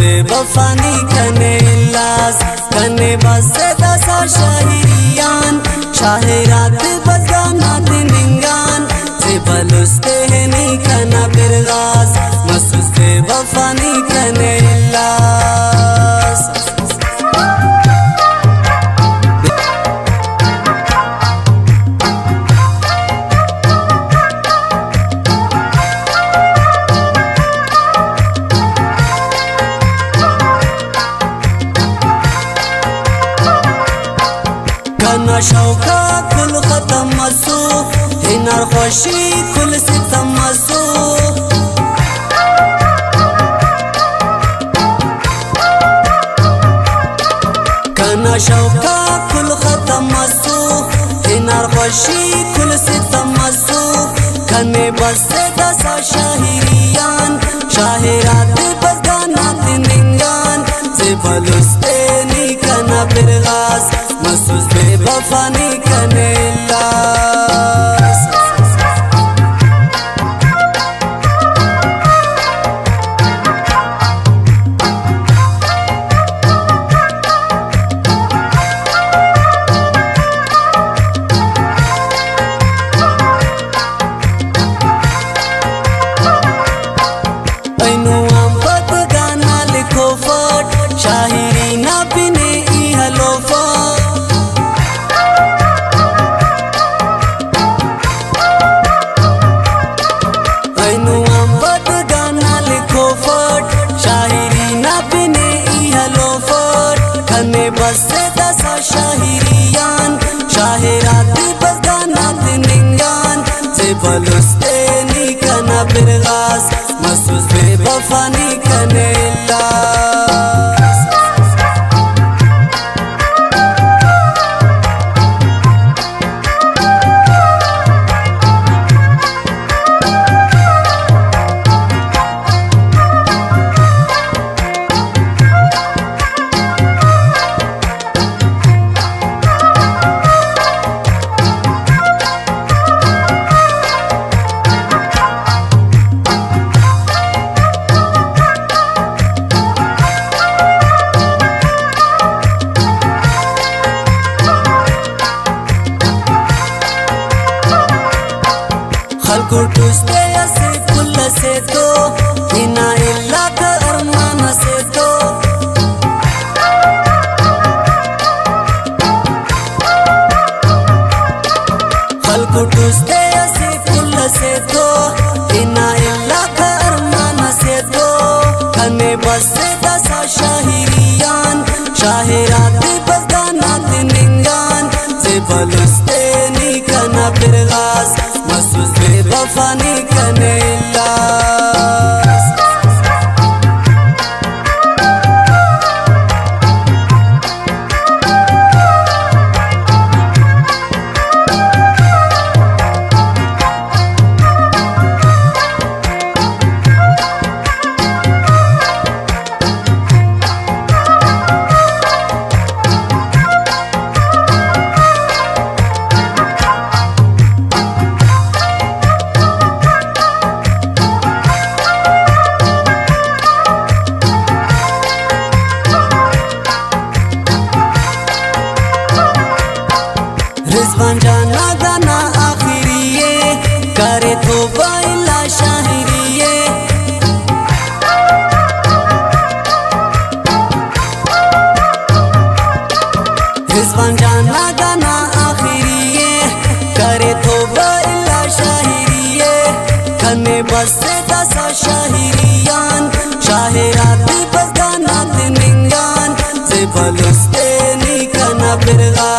बेवफानी कने लाज कने बस दसा शाहिरियान शाहिरात बजानात निंगान से बलुस्ते नी कना बिरगाज मसूस बेवफानी कने लाज कना शौका कुल खत्म मसू हिनार खुशी कुल सितम मसू कना शौका कुल खत्म मसू हिनार खुशी कुल सितम मसू कने बस दसा शाहिरियान शाहिरात बजानात निंगान से बलुस्ते नी कना बिरगाज मसूस बेवफानी कने लाज ऐनु आंबत गाना लिखो फट शाहिरी ना बिने ई हलो बस दसा शाहिरियान शाहिरात बजानात निंगान से बलुस्ते नी कना बिरगाज मसूस बेवफानी कने लाज कुटुस्ते से कुल से तो हिना इल्ला का अरमान से तो खल कुटुस्ते से कुल से तो हिना इल्ला का अरमान से तो कने बस दसा शाहिरियान शाहिरात बजानात निंगान से बलुस्ते नी कना बिरगाज मसूस बेवफानी कने लाज रिजवान जाना गाना आखिरिये करे तो बाइला शाहिरिये रिजवान जाना गाना आखिरिये करे तो बाइला शाहिरिये कने बस दसा शाहिरियान शाहिरात बजानात निंगान से बलुस्ते नी कना बिरगाज